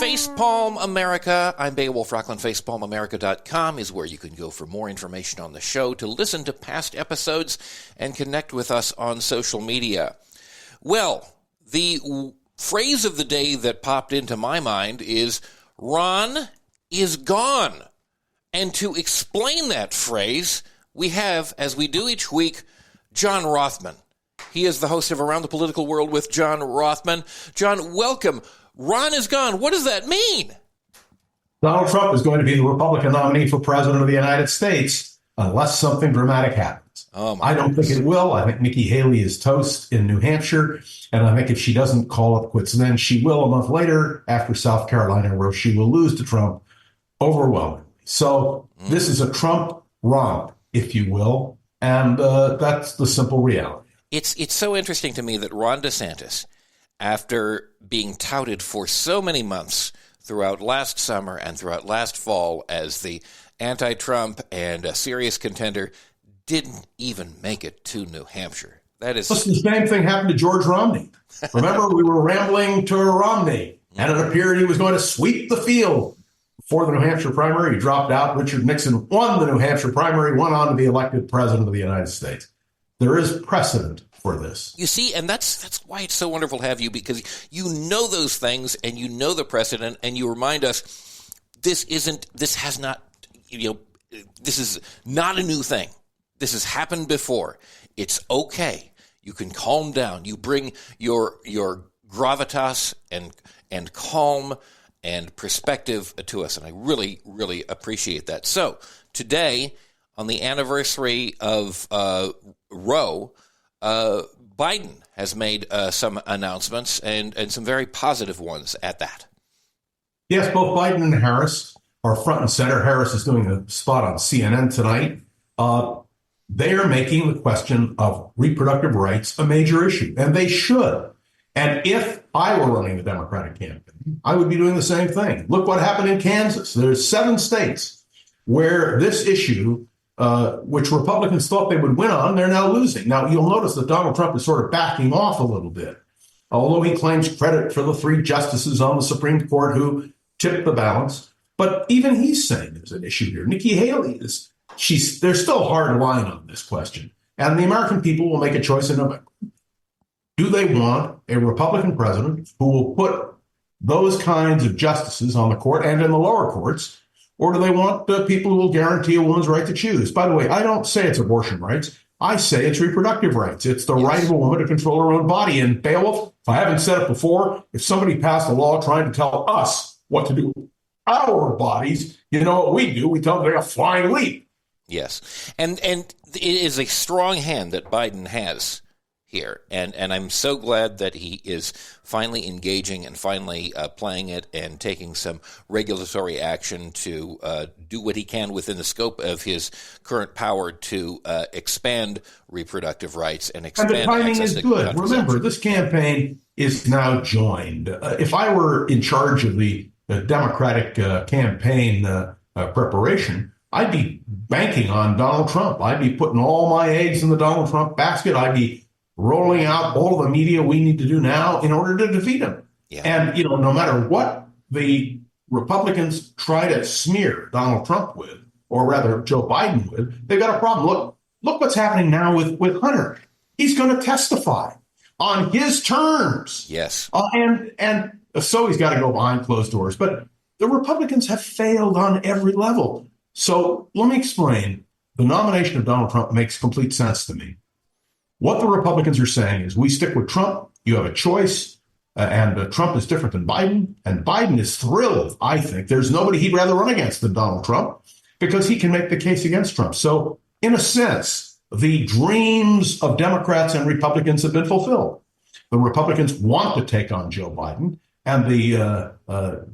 Facepalm America. I'm Beowulf Rockland. FacepalmAmerica.com is where you can go for more information on the show, to listen to past episodes, and connect with us on social media. Well, the phrase of the day that popped into my mind is, Ron is gone. And to explain that phrase, we have, as we do each week, John Rothmann. He is the host of Around the Political World with John Rothmann. John, welcome. Ron is gone. What does that mean? Donald Trump is going to be the Republican nominee for president of the United States unless something dramatic happens. I don't think it will. I think Nikki Haley is toast in New Hampshire. And I think if she doesn't call it quits, then she will a month later after South Carolina, where she will lose to Trump overwhelmingly. So this is a Trump romp, if you will. And that's the simple reality. It's so interesting to me that Ron DeSantis, after being touted for so many months throughout last summer and throughout last fall as the anti-Trump and a serious contender, didn't even make it to New Hampshire. That is... Listen, the same thing happened to George Romney. Remember, we were rambling to Romney, and it appeared he was going to sweep the field. Before the New Hampshire primary, he dropped out. Richard Nixon won the New Hampshire primary, went on to be elected president of the United States. There is precedent for this. You see, and that's why it's so wonderful to have you, because you know those things and you know the precedent, and you remind us this is not a new thing. This has happened before. It's okay. You can calm down. You bring your gravitas and calm and perspective to us, and I really, really appreciate that. So today, on the anniversary of Roe, Biden has made some announcements, and some very positive ones at that. Yes, both Biden and Harris are front and center. Harris is doing a spot on CNN tonight. They are making the question of reproductive rights a major issue, and they should. And if I were running the Democratic campaign, I would be doing the same thing. Look what happened in Kansas. There's 7 states where this issue, which Republicans thought they would win on, they're now losing. Now, you'll notice that Donald Trump is sort of backing off a little bit, although he claims credit for the 3 justices on the Supreme Court who tipped the balance. But even he's saying there's an issue here. Nikki Haley they're still hard line on this question. And the American people will make a choice in November. Do they want a Republican president who will put those kinds of justices on the court and in the lower courts, or do they want people who will guarantee a woman's right to choose? By the way, I don't say it's abortion rights. I say it's reproductive rights. It's the right of a woman to control her own body. And Beowulf, if I haven't said it before, if somebody passed a law trying to tell us what to do with our bodies, you know what we do? We tell them they're a flying leap. Yes. And it is a strong hand that Biden has here. And I'm so glad that he is finally engaging and finally playing it and taking some regulatory action to do what he can within the scope of his current power to expand reproductive rights and expand access to contraception. And the timing is good. Remember, this campaign is now joined. If I were in charge of the Democratic campaign preparation, I'd be banking on Donald Trump. I'd be putting all my eggs in the Donald Trump basket. I'd be rolling out all the media we need to do now in order to defeat him. Yeah. And, no matter what the Republicans try to smear Donald Trump with, or rather Joe Biden with, they've got a problem. Look what's happening now with Hunter. He's going to testify on his terms. Yes. And so he's got to go behind closed doors. But the Republicans have failed on every level. So let me explain. The nomination of Donald Trump makes complete sense to me. What the Republicans are saying is, we stick with Trump. You have a choice. And Trump is different than Biden. And Biden is thrilled, I think. There's nobody he'd rather run against than Donald Trump, because he can make the case against Trump. So in a sense, the dreams of Democrats and Republicans have been fulfilled. The Republicans want to take on Joe Biden, and the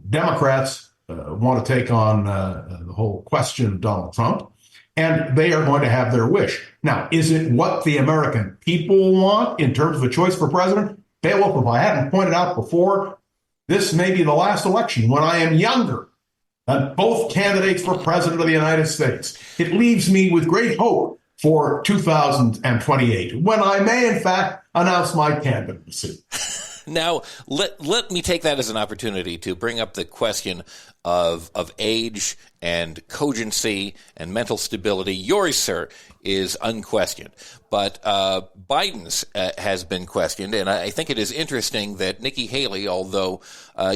Democrats want to take on the whole question of Donald Trump. And they are going to have their wish. Now, is it what the American people want in terms of a choice for president? Beowulf, if I hadn't pointed out before, this may be the last election when I am younger than both candidates for president of the United States. It leaves me with great hope for 2028, when I may, in fact, announce my candidacy. Now, let me take that as an opportunity to bring up the question of age and cogency and mental stability. Yours, sir, is unquestioned. But Biden's has been questioned, and I think it is interesting that Nikki Haley, although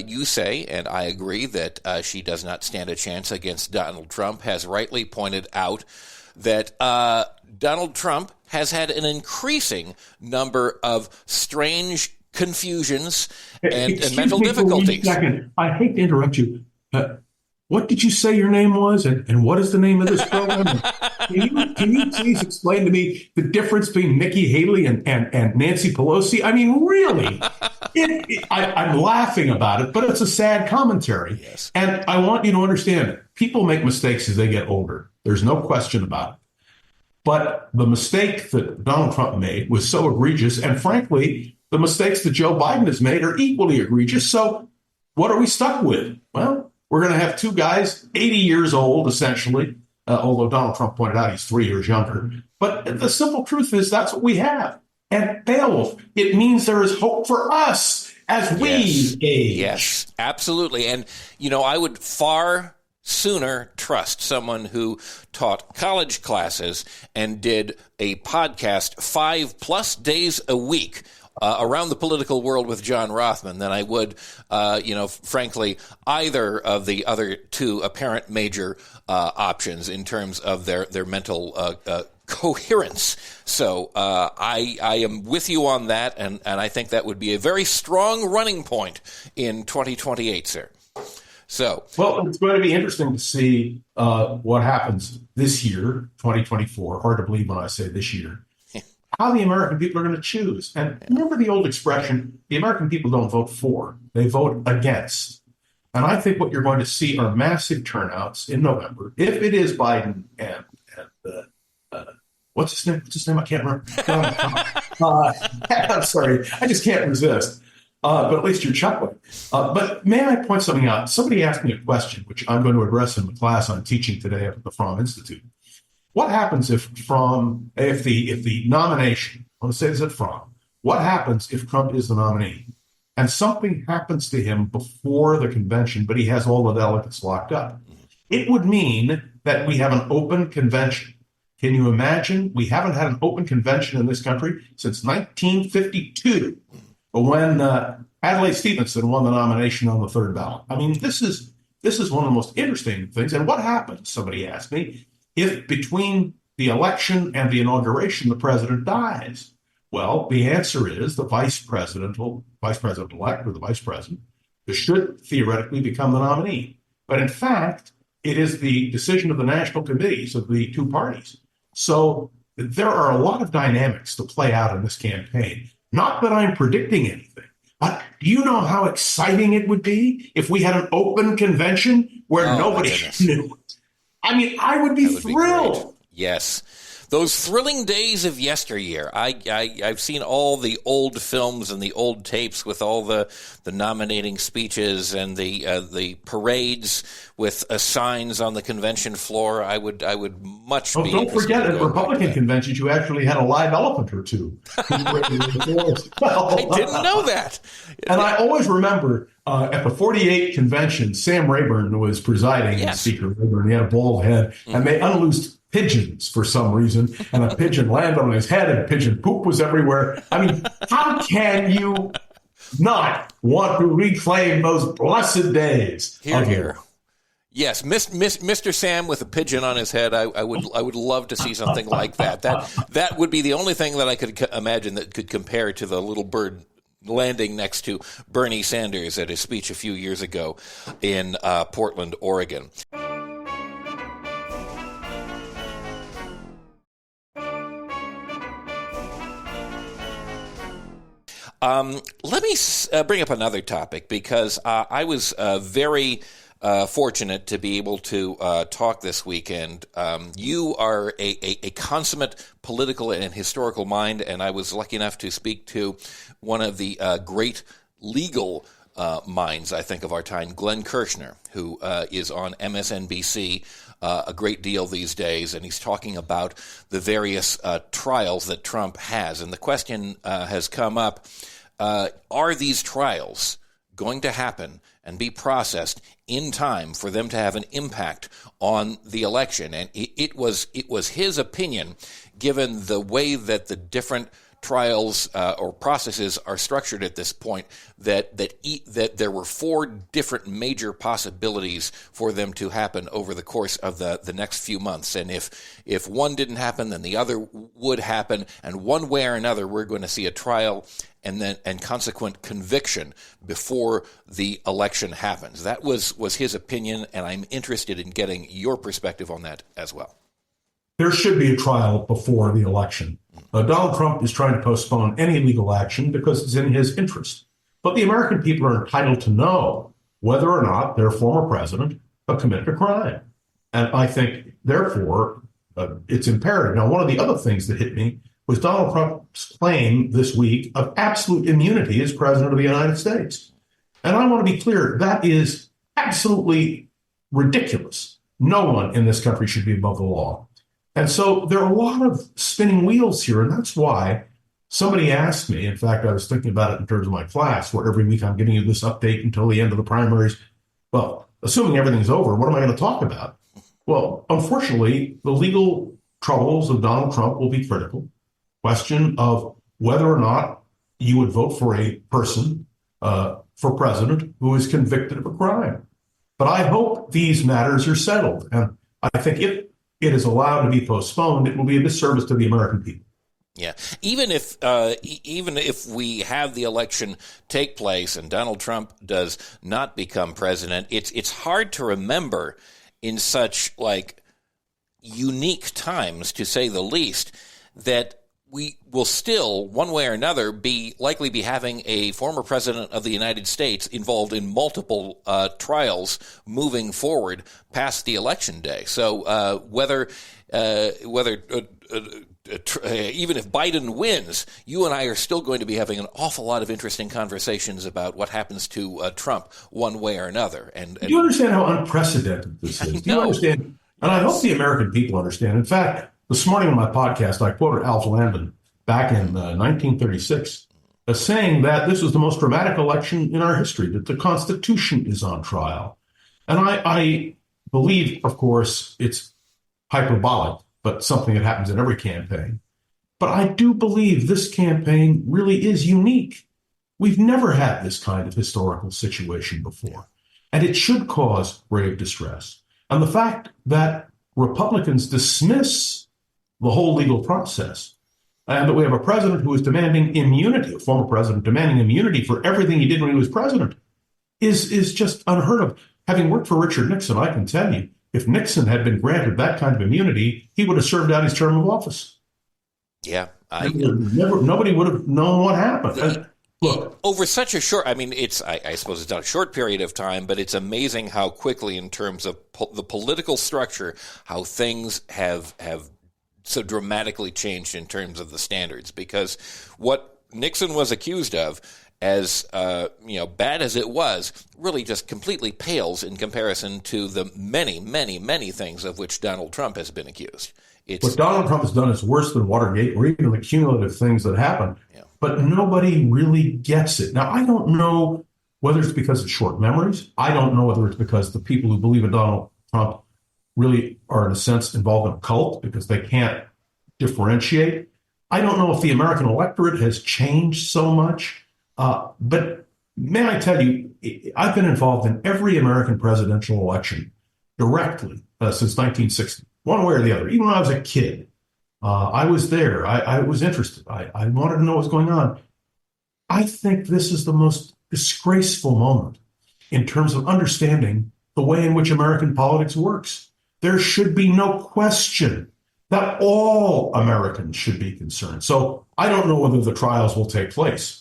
you say, and I agree, that she does not stand a chance against Donald Trump, has rightly pointed out that Donald Trump has had an increasing number of strange confusions and mental difficulties. I hate to interrupt you. What did you say your name was, and what is the name of this program? Can you please explain to me the difference between Nikki Haley and Nancy Pelosi? I mean, really? I'm laughing about it, but it's a sad commentary. Yes. And I want you to understand, people make mistakes as they get older. There's no question about it. But the mistake that Donald Trump made was so egregious, and frankly, the mistakes that Joe Biden has made are equally egregious. So what are we stuck with? Well, we're going to have two guys, 80 years old, essentially, although Donald Trump pointed out he's 3 years younger. But the simple truth is that's what we have. And Beowulf, it means there is hope for us as we age. Yes, absolutely. And, I would far sooner trust someone who taught college classes and did a podcast 5+ days a week around the political world with John Rothmann than I would, frankly, either of the other two apparent major options in terms of their mental coherence. So I am with you on that, and I think that would be a very strong running point in 2028, sir. So, well, it's going to be interesting to see what happens this year, 2024. Hard to believe when I say this year. How the American people are going to choose. And remember the old expression, the American people don't vote for, they vote against. And I think what you're going to see are massive turnouts in November, if it is Biden and what's his name? I can't remember. I'm sorry. I just can't resist. But at least you're chuckling. But may I point something out? Somebody asked me a question, which I'm going to address in the class I'm teaching today at the Fromm Institute. What happens if the nomination, I want to say this at Fromm, what happens if Trump is the nominee and something happens to him before the convention, but he has all the delegates locked up? It would mean that we have an open convention. Can you imagine? We haven't had an open convention in this country since 1952, when Adlai Stevenson won the nomination on the third ballot. I mean, this is one of the most interesting things. And what happens, somebody asked me, if between the election and the inauguration, the president dies? Well, the answer is the vice president-elect or the vice president should theoretically become the nominee. But in fact, it is the decision of the national committees of the two parties. So there are a lot of dynamics to play out in this campaign. Not that I'm predicting anything, but do you know how exciting it would be if we had an open convention where nobody knew? I mean, I would be thrilled. Yes. Those thrilling days of yesteryear. I've seen all the old films and the old tapes with all the nominating speeches and the parades with signs on the convention floor. I would much be. Don't forget, at Republican conventions, you actually had a live elephant or two. I didn't know that. And I always remember at the 48 convention, Sam Rayburn was presiding, yes. Speaker Rayburn. He had a bald head, and they unloosed pigeons for some reason, and a pigeon landed on his head, and pigeon poop was everywhere. I mean, how can you not want to reclaim those blessed days? Here. Yes, Mr. Sam with a pigeon on his head. I would love to see something like that. That would be the only thing that I could imagine that could compare to the little bird landing next to Bernie Sanders at his speech a few years ago in Portland, Oregon. Let me bring up another topic, because I was very fortunate to be able to talk this weekend. You are a consummate political and historical mind, and I was lucky enough to speak to one of the great legal minds, I think, of our time, Glenn Kirshner, who is on MSNBC a great deal these days, and he's talking about the various trials that Trump has. And the question has come up, Are these trials going to happen and be processed in time for them to have an impact on the election? And it was his opinion, given the way that the different trials or processes are structured at this point, that there were four different major possibilities for them to happen over the course of the next few months. And if one didn't happen, then the other would happen. And one way or another, we're going to see a trial and consequent conviction before the election happens. That was his opinion, and I'm interested in getting your perspective on that as well. There should be a trial before the election. Donald Trump is trying to postpone any legal action because it's in his interest. But the American people are entitled to know whether or not their former president committed a crime. And I think, therefore, it's imperative. Now, one of the other things that hit me was Donald Trump's claim this week of absolute immunity as president of the United States. And I want to be clear, that is absolutely ridiculous. No one in this country should be above the law. And so there are a lot of spinning wheels here, and that's why somebody asked me, in fact, I was thinking about it in terms of my class, where every week I'm giving you this update until the end of the primaries. Well, assuming everything's over, what am I going to talk about? Well, unfortunately, the legal troubles of Donald Trump will be critical. Question of whether or not you would vote for a person for president who is convicted of a crime. But I hope these matters are settled. And I think if it is allowed to be postponed, it will be a disservice to the American people. Yeah, even if we have the election take place and Donald Trump does not become president, it's hard to remember in such unique times, to say the least, that we will still, one way or another, likely be having a former president of the United States involved in multiple trials moving forward past the election day. So whether even if Biden wins, you and I are still going to be having an awful lot of interesting conversations about what happens to Trump one way or another. And do you understand how unprecedented this is? Do you understand? And I hope the American people understand. In fact, this morning on my podcast, I quoted Alf Landon back in 1936 as saying that this was the most dramatic election in our history, that the Constitution is on trial. And I believe, of course, it's hyperbolic, but something that happens in every campaign. But I do believe this campaign really is unique. We've never had this kind of historical situation before, and it should cause grave distress. And the fact that Republicans dismiss the whole legal process, and that we have a president who is demanding immunity, a former president demanding immunity for everything he did when he was president, is just unheard of. Having worked for Richard Nixon, I can tell you, if Nixon had been granted that kind of immunity, he would have served out his term of office. Yeah. Nobody would have known what happened. Look, over such a short, I suppose it's not a short period of time, but it's amazing how quickly, in terms of the political structure, how things have so dramatically changed in terms of the standards. Because what Nixon was accused of, as bad as it was, really just completely pales in comparison to the many, many, many things of which Donald Trump has been accused. What Donald Trump has done is worse than Watergate, or even the cumulative things that happened. Yeah. But nobody really gets it. Now, I don't know whether it's because of short memories. I don't know whether it's because the people who believe in Donald Trump really are, in a sense, involved in a cult because they can't differentiate. I don't know if the American electorate has changed so much. But may I tell you, I've been involved in every American presidential election directly since 1960, one way or the other. Even when I was a kid, I was there. I was interested. I wanted to know what was going on. I think this is the most disgraceful moment in terms of understanding the way in which American politics works. There should be no question that all Americans should be concerned. So I don't know whether the trials will take place.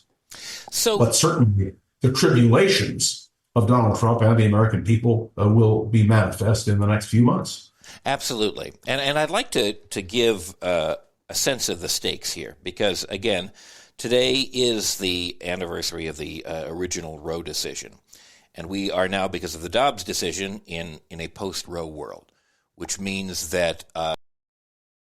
But certainly the tribulations of Donald Trump and the American people will be manifest in the next few months. Absolutely. And I'd like to give a sense of the stakes here, because, again, today is the anniversary of the original Roe decision. And we are now, because of the Dobbs decision, in a post-Roe world, which means that